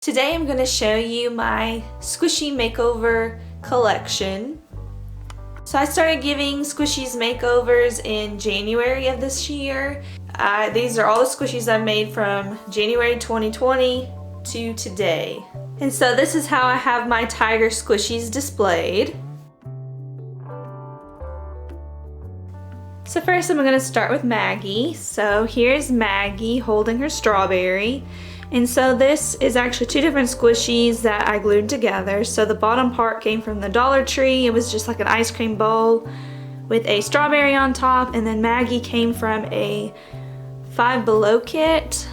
Today I'm going to show you my squishy makeover collection. So I started giving squishies makeovers in January of this year. These are all the squishies I've made from January 2020 to today. And so this is how I have my tiger squishies displayed. So first I'm going to start with Maggie. So here's Maggie holding her strawberry. And so this is actually two different squishies that I glued together. So the bottom part came from the Dollar Tree. It was just like an ice cream bowl with a strawberry on top. And then Maggie came from a Five Below kit.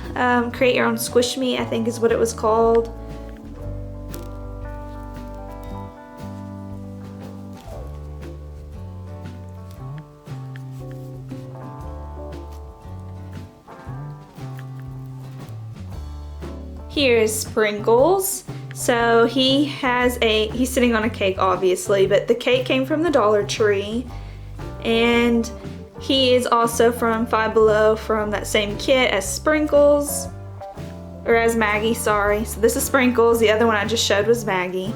Create Your Own Squish Me, I think is what it was called. Here's Sprinkles. So he's sitting on a cake obviously, but the cake came from the Dollar Tree. And he is also from Five Below from that same kit as Sprinkles. Or as Maggie, sorry. So this is Sprinkles, the other one I just showed was Maggie.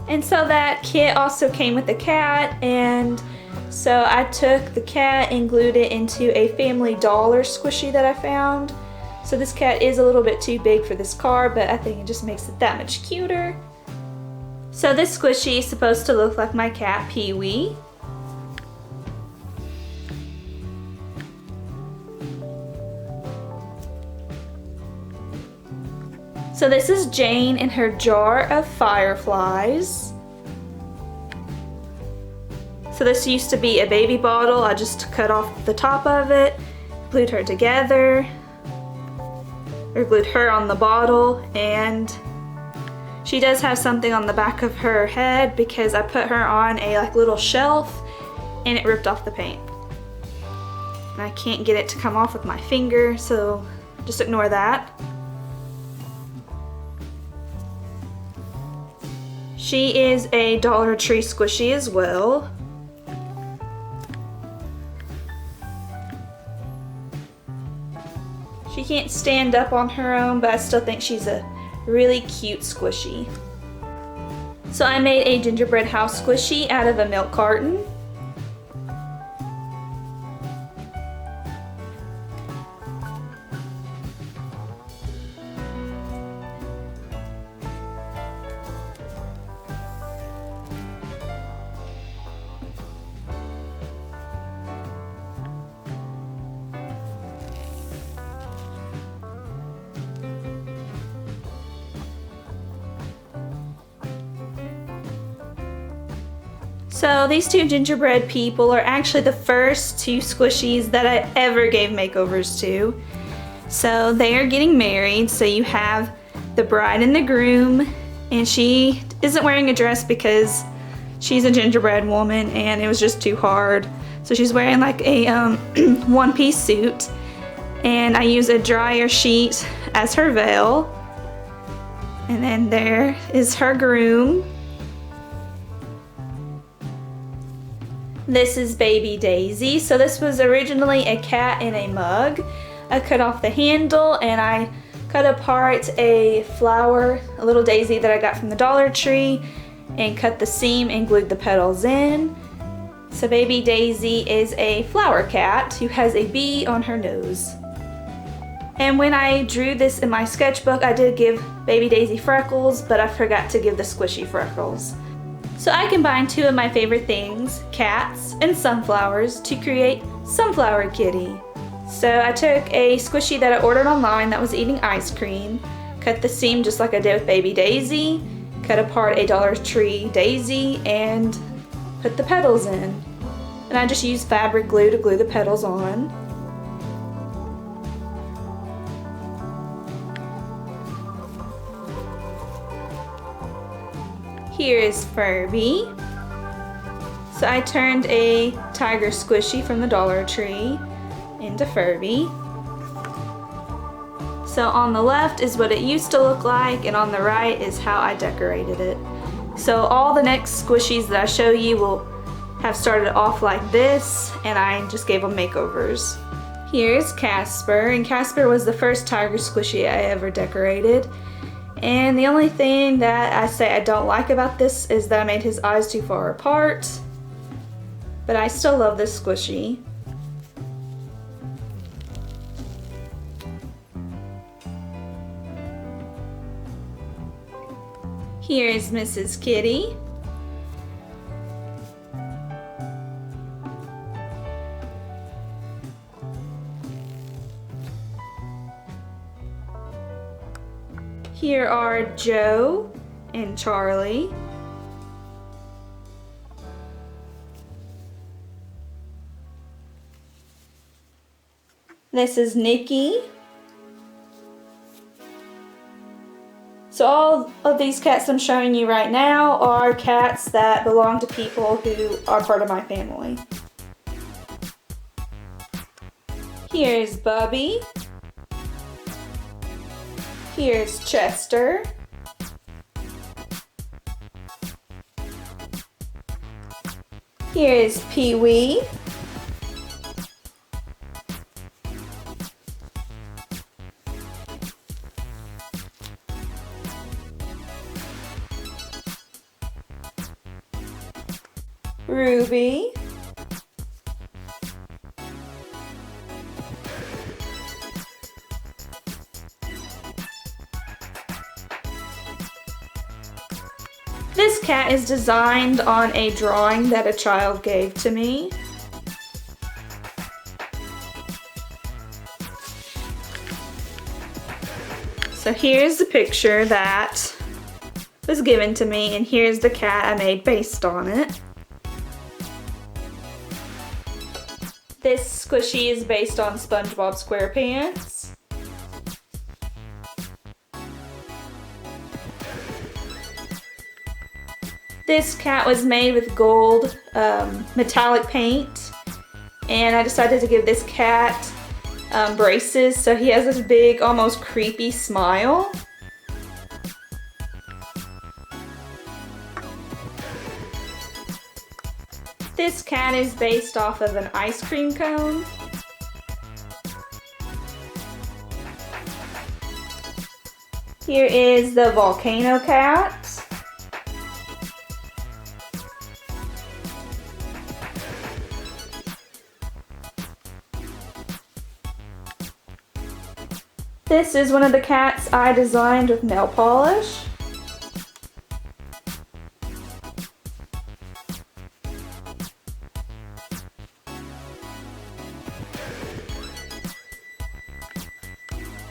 And so that kit also came with the cat, and so I took the cat and glued it into a Family Dollar squishy that I found. So this cat is a little bit too big for this car, but I think it just makes it that much cuter. So this squishy is supposed to look like my cat, Pee-wee. So this is Jane in her jar of fireflies. So this used to be a baby bottle. I just cut off the top of it, glued her together. Or glued her on the bottle, and she does have something on the back of her head because I put her on a little shelf and it ripped off the paint. And I can't get it to come off with my finger, so just ignore that. She is a Dollar Tree squishy as well. She can't stand up on her own, but I still think she's a really cute squishy. So I made a gingerbread house squishy out of a milk carton. So these two gingerbread people are actually the first two squishies that I ever gave makeovers to. So they are getting married, so you have the bride and the groom, and she isn't wearing a dress because she's a gingerbread woman and it was just too hard. So she's wearing like a one-piece suit, and I use a dryer sheet as her veil. And then there is her groom. This is Baby Daisy. So this was originally a cat in a mug. I cut off the handle and I cut apart a flower, a little daisy that I got from the Dollar Tree, and cut the seam and glued the petals in. So Baby Daisy is a flower cat who has a bee on her nose. And when I drew this in my sketchbook, I did give Baby Daisy freckles, but I forgot to give the squishy freckles. So I combined two of my favorite things, cats and sunflowers, to create Sunflower Kitty. So I took a squishy that I ordered online that was eating ice cream, cut the seam just like I did with Baby Daisy, cut apart a Dollar Tree daisy, and put the petals in. And I just used fabric glue to glue the petals on. Here is Furby. So I turned a tiger squishy from the Dollar Tree into Furby. So on the left is what it used to look like, and on the right is how I decorated it. So all the next squishies that I show you will have started off like this, and I just gave them makeovers. Here's Casper, and Casper was the first tiger squishy I ever decorated. And the only thing that I say I don't like about this is that I made his eyes too far apart. But I still love this squishy. Here is Mrs. Kitty. Here are Joe and Charlie. This is Nikki. So all of these cats I'm showing you right now are cats that belong to people who are part of my family. Here's Bubby. Here's Chester. Here's Pee-wee. Ruby. This cat is designed on a drawing that a child gave to me. So here's the picture that was given to me, and here's the cat I made based on it. This squishy is based on SpongeBob SquarePants. This cat was made with gold metallic paint, and I decided to give this cat braces, so he has this big, almost creepy smile. This cat is based off of an ice cream cone. Here is the volcano cat. This is one of the cats I designed with nail polish.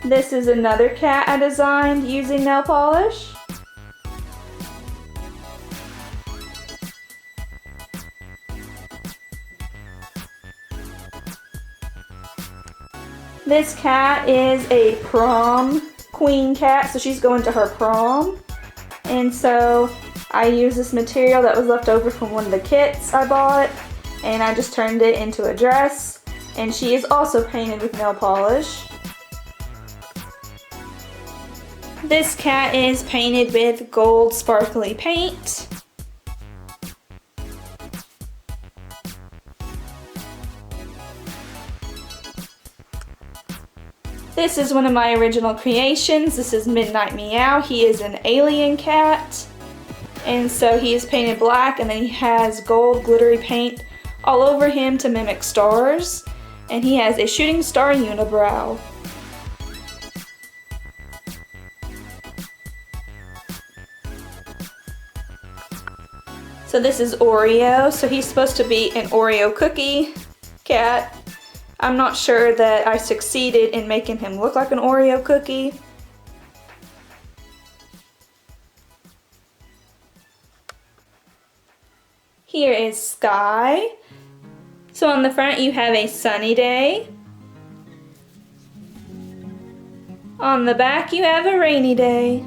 This is another cat I designed using nail polish. This cat is a prom queen cat, so she's going to her prom. And so I used this material that was left over from one of the kits I bought, and I just turned it into a dress. And she is also painted with nail polish. This cat is painted with gold sparkly paint. This is one of my original creations. This is Midnight Meow. He is an alien cat. And so he is painted black, and then he has gold glittery paint all over him to mimic stars. And he has a shooting star unibrow. So this is Oreo. So he's supposed to be an Oreo cookie cat. I'm not sure that I succeeded in making him look like an Oreo cookie. Here is Sky. So on the front you have a sunny day. On the back you have a rainy day.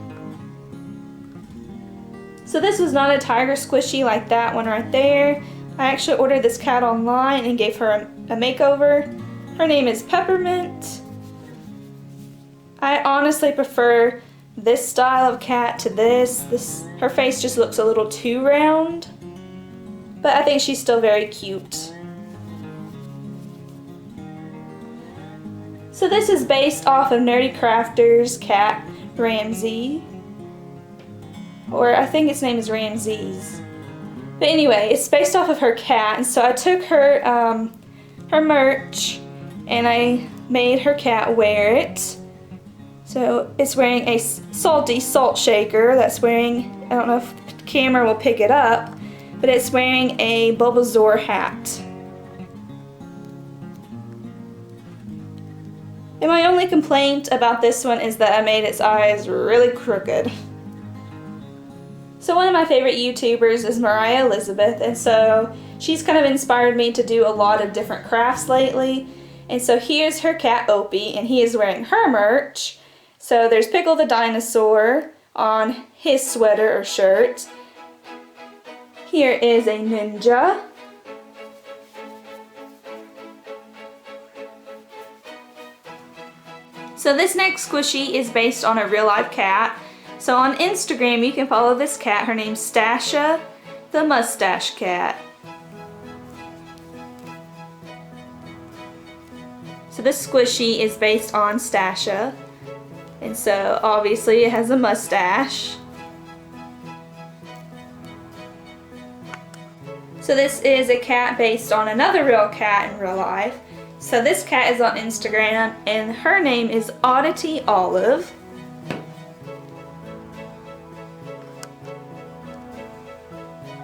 So this was not a tiger squishy like that one right there. I actually ordered this cat online and gave her a makeover. Her name is Peppermint. I honestly prefer this style of cat to this. Her face just looks a little too round, but I think she's still very cute. So this is based off of Nerdy Crafter's cat, Ramsey. Or I think its name is Ramses. But anyway, it's based off of her cat, and so I took her her merch and I made her cat wear it. So it's wearing a salty salt shaker that's wearing, I don't know if the camera will pick it up, but it's wearing a Bulbasaur hat. And my only complaint about this one is that I made its eyes really crooked. So one of my favorite YouTubers is Mariah Elizabeth, and so she's kind of inspired me to do a lot of different crafts lately. And so here's her cat Opie, and he is wearing her merch. So there's Pickle the Dinosaur on his sweater or shirt. Here is a ninja. So this next squishy is based on a real life cat. So on Instagram you can follow this cat. Her name's Stasha the Mustache Cat. So this squishy is based on Stasha. And so obviously it has a mustache. So this is a cat based on another real cat in real life. So this cat is on Instagram and her name is Oddity Olive.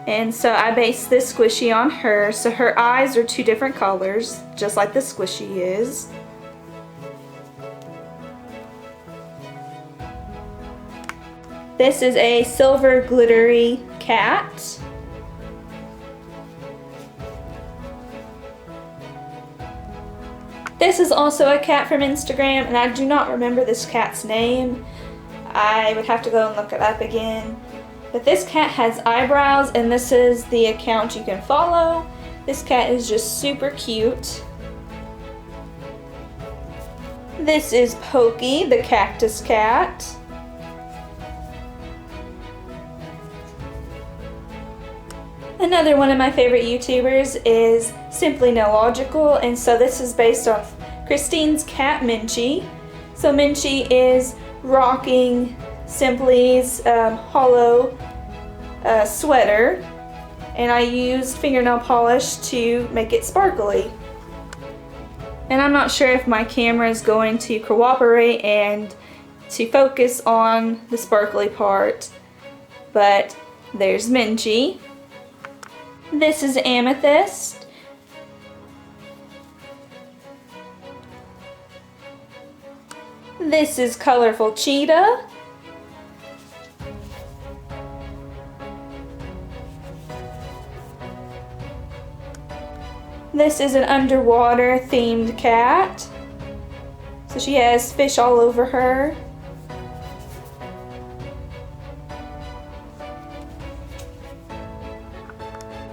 And so I based this squishy on her. So her eyes are two different colors, just like the squishy is. This is a silver glittery cat. This is also a cat from Instagram, and I do not remember this cat's name. I would have to go and look it up again. But this cat has eyebrows, and this is the account you can follow. This cat is just super cute. This is Pokey, the cactus cat. Another one of my favorite YouTubers is Simply No Logical, and so this is based off Christine's cat Minchie. So Minchie is rocking Simply's hollow sweater, and I used fingernail polish to make it sparkly. And I'm not sure if my camera is going to cooperate and to focus on the sparkly part, but there's Minchie. This is Amethyst. This is Colorful Cheetah. This is an underwater themed cat. So she has fish all over her.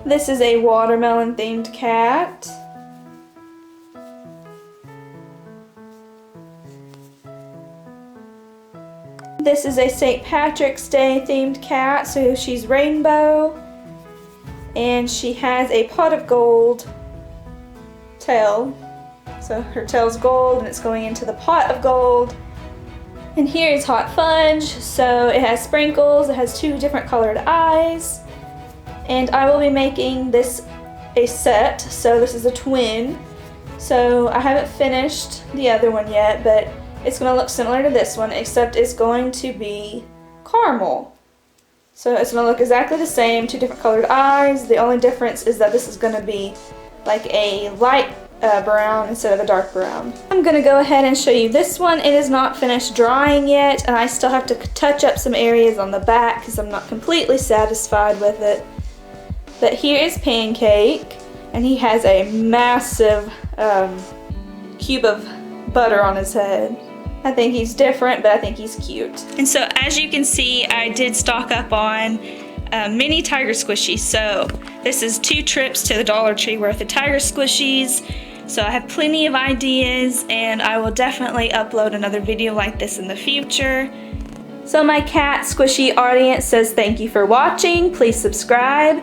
This is a watermelon themed cat. This is a St. Patrick's Day themed cat, so she's rainbow. And she has a pot of gold tail. So her tail's gold and it's going into the pot of gold. And here is Hot Fudge, so it has sprinkles, it has two different colored eyes. And I will be making this a set, so this is a twin. So I haven't finished the other one yet, but it's going to look similar to this one, except it's going to be caramel. So it's going to look exactly the same, two different colored eyes. The only difference is that this is going to be like a light brown instead of a dark brown. I'm going to go ahead and show you this one. It is not finished drying yet, and I still have to touch up some areas on the back because I'm not completely satisfied with it. But here is Pancake, and he has a massive cube of butter on his head. I think he's different, but I think he's cute. And so as you can see, I did stock up on mini tiger squishies. So this is 2 trips to the Dollar Tree worth of tiger squishies. So I have plenty of ideas, and I will definitely upload another video like this in the future. So my cat squishy audience says thank you for watching. Please subscribe.